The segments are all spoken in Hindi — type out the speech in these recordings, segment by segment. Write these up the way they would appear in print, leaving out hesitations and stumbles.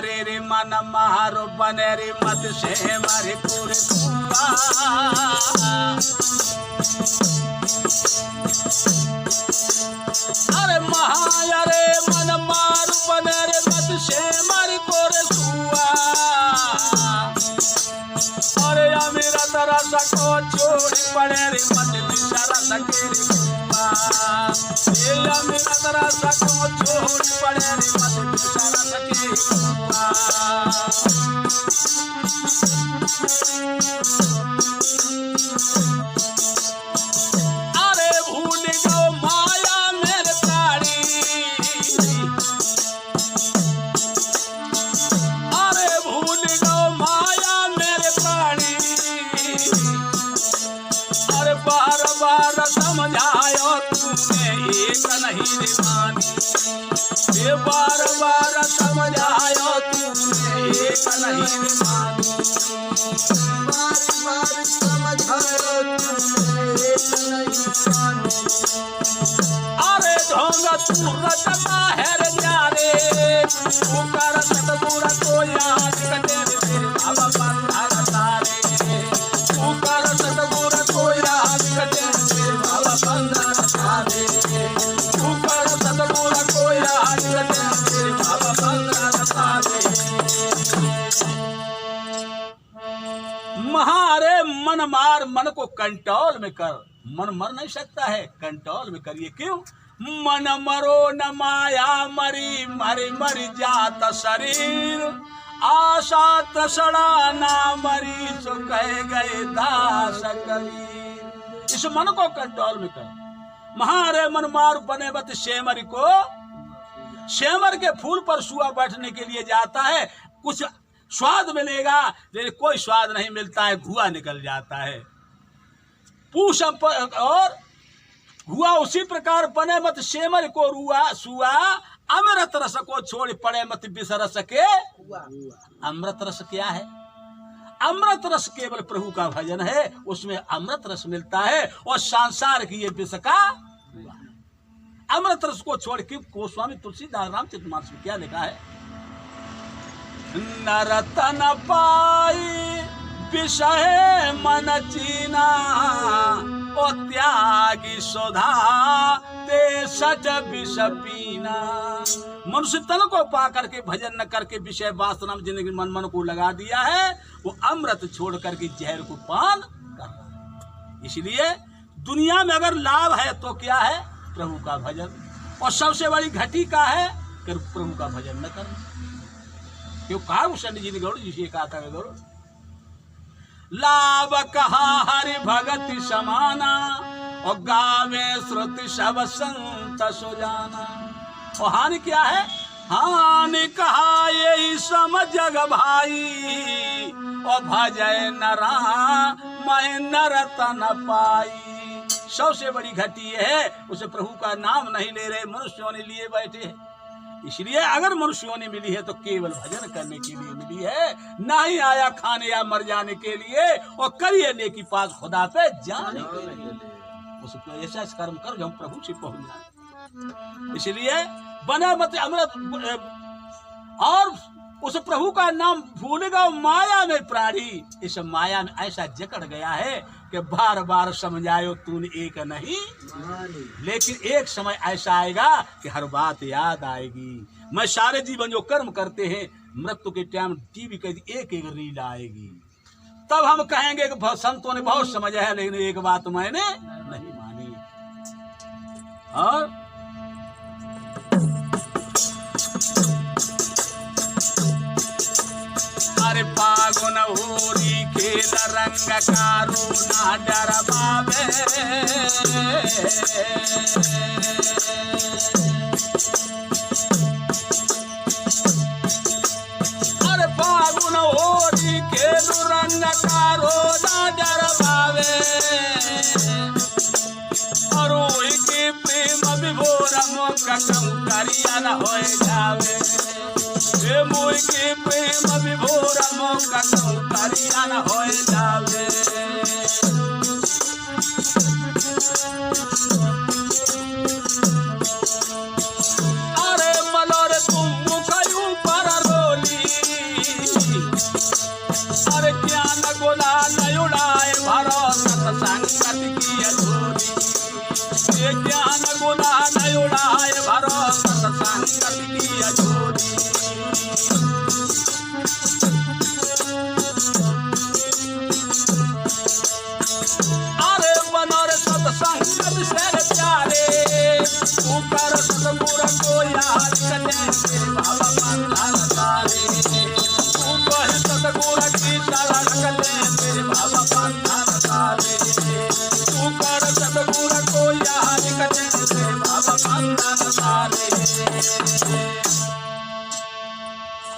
रे रे मन मारो बने रे मत से मारे पूरे कुआ अरे महाया रे मन मारो बने रे मत से मारे पूरे कुआ अरे मेरा तरह सको छोड़ी पड़े रे मत बिचारा सके रे कुआ ये मेरा तरह सको छोड़ी पड़े रे मत बिचारा सके रे कुआ अरे भूल गो माया मेरे प्राणी अरे भूल गो माया मेरे प्राणी अरे बार बार समझायो तूने एक नहीं रे मानी ये बार बार समझायो तूने एक नहीं रे मानी बार बार समझायो तूने एक नहीं मानी अरे ढोंग तू रटता है रे प्यारे तू कर सतगुरु को याद कटे रे तेरे बाबा बंधारा तारे तू कर सतगुरु को याद कटे रे तेरे बाबा बंधारा तारे तू कर सतगुरु को याद कटे रे तेरे बाबा बंधारा तारे महारे मन मार मन को कंट्रोल में कर मन मर नहीं सकता है कंट्रोल में करिए क्यों मन मरो न माया मरी मरी मरी जात शरीर आशा तसड़ा ना मरी सो कह गए दास कबीर इस मन को कंट्रोल में कर महारे मन मार बने बत शेमर को शेमर के फूल पर सुआ बैठने के लिए जाता है कुछ स्वाद मिलेगा लेकिन कोई स्वाद नहीं मिलता है धुआं निकल जाता है पूछ और हुआ उसी प्रकार बने मत शेमर को रुआ सुआ अमृत रस को छोड़ पड़े मत बिसर सके अमृत रस क्या है अमृत रस केवल प्रभु का भजन है उसमें अमृत रस मिलता है और संसार की ये विष का अमृत रस को छोड़ के गोस्वामी तुलसीदास रामचरितमानस में क्या लिखा है नरतन पाई विषय मन चीना ओ त्यागी सोधा ते सच विष पीना मनुष्य तन को पा करके भजन न करके विषय वासना में जिंदगी मन को लगा दिया है वो अमृत छोड़ करके जहर को पान कर रहा है इसलिए दुनिया में अगर लाभ है तो क्या है प्रभु का भजन और सबसे बड़ी घटी का है कि प्रभु का भजन न करना क्यों कहा शनि जी ने गौड़ जी से कहा था गौड़ लाभ कहा हरि भगति समाना और गावे श्रुति सब संत सुजाना और हानि क्या है हानि कहा यही समझ जग भाई और भजय नरा मैं नरतन पाई सबसे बड़ी घटी है उसे प्रभु का नाम नहीं ले रहे मनुष्यों ने लिए बैठे हैं इसलिए अगर मनुष्यों ने मिली है तो केवल भजन करने के लिए मिली है ना ही आया खाने या मर जाने के लिए और करिए नेकी पास खुदा पे जाने के लिए उसको ऐसा कर्म कर जो हम प्रभु से पहुंच जाए इसलिए बना मत अमृत और उस प्रभु का नाम भूलेगा माया में प्राणी इस माया में ऐसा जकड़ गया है कि बार बार समझायो तूने एक नहीं लेकिन एक समय ऐसा आएगा कि हर बात याद आएगी मैं सारे जीवन जो कर्म करते हैं मृत्यु के टाइम टीवी का एक एक रील आएगी तब हम कहेंगे कि संतों ने बहुत समझा है लेकिन एक बात मैंने नहीं मानी और अरे फागुन होरी खेल रंग कारू ना डर बाबे अरे फागुन होरी खेल रंग कारू ना डर बाबे और के प्रेम विभोर मोका कम करिया न हो जावे मोई के प्रेम विभोर मोका कम करिया न हो जावे अरे मलोर तुम मुखयू पर रोली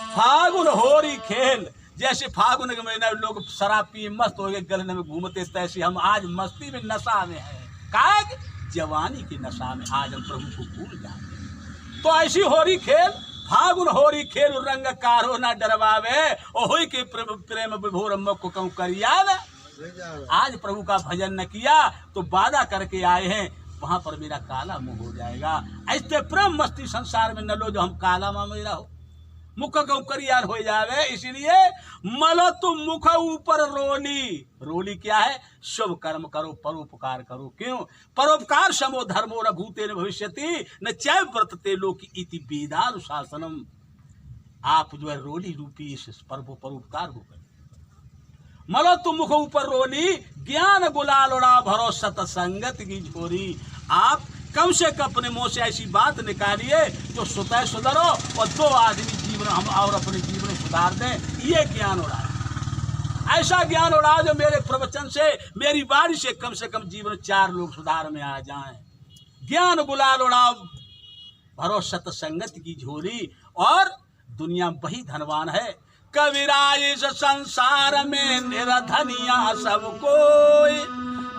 फागुन होरी खेल, जैसे फागुन के महीने में लोग शराब पिए मस्त हो गए गले में घूमते, तैसे हम आज मस्ती में नशा में हैं। काग जवानी की नशा में आज हम प्रभु को भूल जाते। तो ऐसी होरी खेल, फागुन होरी खेल रंग कारो ना डरवावे, ओही के प्रेम विभोर को कहूँ करिया। आज प्रभु का भजन न किया तो वादा करके आए हैं वहां पर मेरा काला मुंह हो जाएगा। ऐसे प्रेम मस्ती संसार में न लो जो हम काला मुंह मेरा हो, मुख कहूँ करियार हो जावे। इसलिए मलो तुम मुख ऊपर रोली, रोली क्या है? शुभ कर्म करो, परोपकार करो। क्यों? परोपकार समो धर्मो न भूतेन भविष्यति न चैव वर्तते लोकी इति वेदानुशासनम। आप जो है रोली रूपी इस परोपकार को करें। मलो तुम मुख ऊपर रोली, ज्ञान गुलाल उड़ा भरो सतसंगत की झोरी। आप कम से कम अपने मुंह से ऐसी बात निकालिए जो स्वतः सुधरो और दो आदमी जीवन हम और अपने जीवन सुधार दें। ये ज्ञान उड़ा, ऐसा ज्ञान उड़ा जो मेरे प्रवचन से, मेरी बाणी से कम जीवन 4 लोग सुधार में आ जाएं। ज्ञान गुलाल उड़ाओ भरो सतसंगत की झोरी, और दुनिया वही धनवान है। कबीरा इस संसार में निरधनिया सब कोई,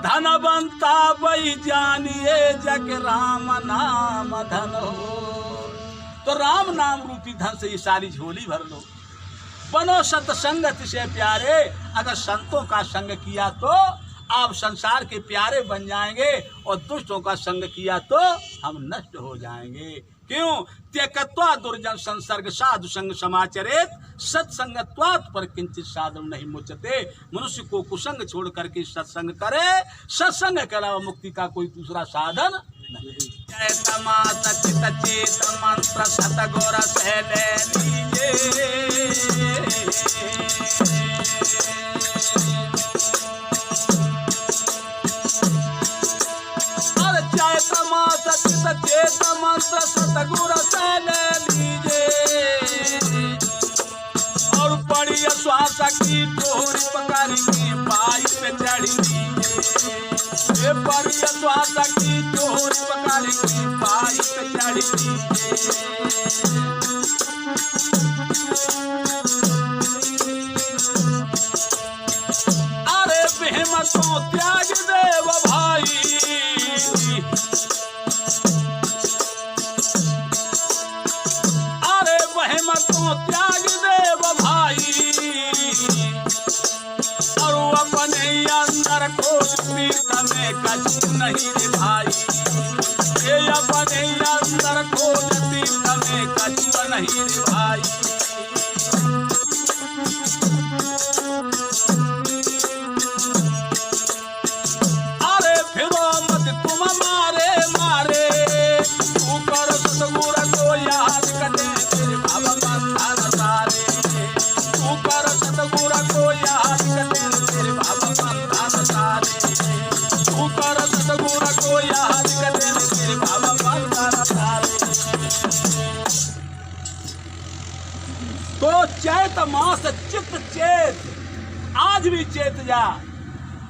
धनवंता वही जानिए जग राम नाम धन हो। तो राम नाम रूपी धन से ये सारी झोली भर लो। बनो सतसंगत से प्यारे, अगर संतों का संग किया तो आप संसार के प्यारे बन जाएंगे, और दुष्टों का संग किया तो हम नष्ट हो जाएंगे। क्यों? त्यक्त्वा दुर्जन संसर्ग साधु संग समाचरेत, सत्संगत्वात् पर किंचित साधन नहीं मुचते। मनुष्य को कुसंग छोड़ करके सत्संग करे, सत्संग के अलावा मुक्ति का कोई दूसरा साधन नहीं। चैतमा सचित चेत मंत्र सतगोर से ले लीजिए। चेत मंत्र सतगुरु से ले लीजिए, और बड़ी श्वास की डोरी पकड़ की पाई पे चढ़ लीजिए। बड़ी श्वास की डोरी पकड़ की पाई पे चढ़ लीजिए। अरे भीम को त्याग देव भाई, तो त्याग देव भाई, और अपने अंदर खोज पीत में कछु नहीं रे भाई। ये अपने अंदर खोज पीत में कछु नहीं रे भाई। अरे फिरो मत तुम मारे मारे, तू कर सतगुरु को याद कटे तेरे बाबा मंथन सारे। तू कर सतगुरु को याद कटे तेरे बाबा मंथन सारे। तू कर सतगुरु को याद कटे तेरे बाबा मंथन सारे। तो चैत मास चित चेत, आज भी चेत जा।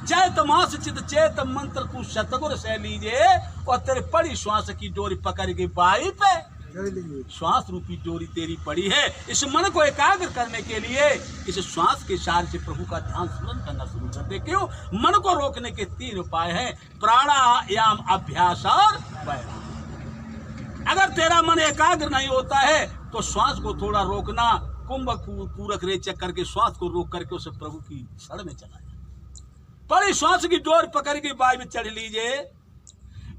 चैत मास चित चेत मंत्र तू सतगुरु से लीजिए, और तेरे पड़ी श्वास की डोरी पकड़ के बाई पे। श्वास रूपी डोरी तेरी पड़ी है। इस मन को एकाग्र करने के लिए इस श्वास के सार से प्रभु का ध्यान स्मरण करना शुरू कर दे। क्यों? मन को रोकने के 3 उपाय हैं, प्राणायाम, अभ्यास और वैराग्य। अगर तेरा मन एकाग्र नहीं होता है तो श्वास को थोड़ा रोकना, कुंभक पूरक रेचक करके श्वास को रोक करके उसे प्रभु की शरण में चला जाए। बड़ी श्वास की डोर पकड़ के बाई में चढ़ लीजिए।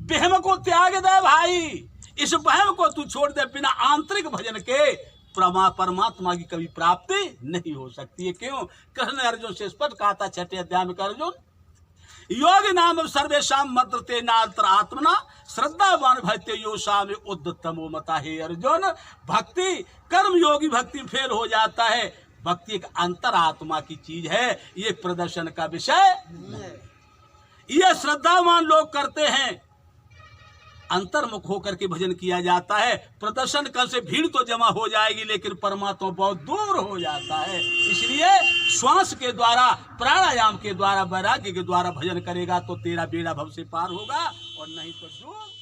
बहम को त्याग दे भाई, इस बहम को तू छोड़ दे। बिना आंतरिक भजन के परमात्मा की कभी प्राप्ति नहीं हो सकती है। क्यों? कृष्ण ने अर्जुन से स्पष्ट कहा था 6ठे अध्याय में, अर्जुन योग नाम सर्वेशाम मद्रते नात्र आत्मना श्रद्धावान भक्ति योषा में उद्दतमो मता। हे अर्जुन, भक्ति कर्म योगी भक्ति फेल हो जाता है। भक्ति एक अंतरात्मा की चीज है, ये प्रदर्शन का विषय नहीं। ये श्रद्धावान लोग करते हैं, अंतर्मुख होकर के भजन किया जाता है। प्रदर्शन कर से भीड़ तो जमा हो जाएगी, लेकिन परमात्मा बहुत दूर हो जाता है। इसलिए श्वास के द्वारा, प्राणायाम के द्वारा, वैराग्य के द्वारा भजन करेगा तो तेरा बेड़ा भव से पार होगा, और नहीं तो डूब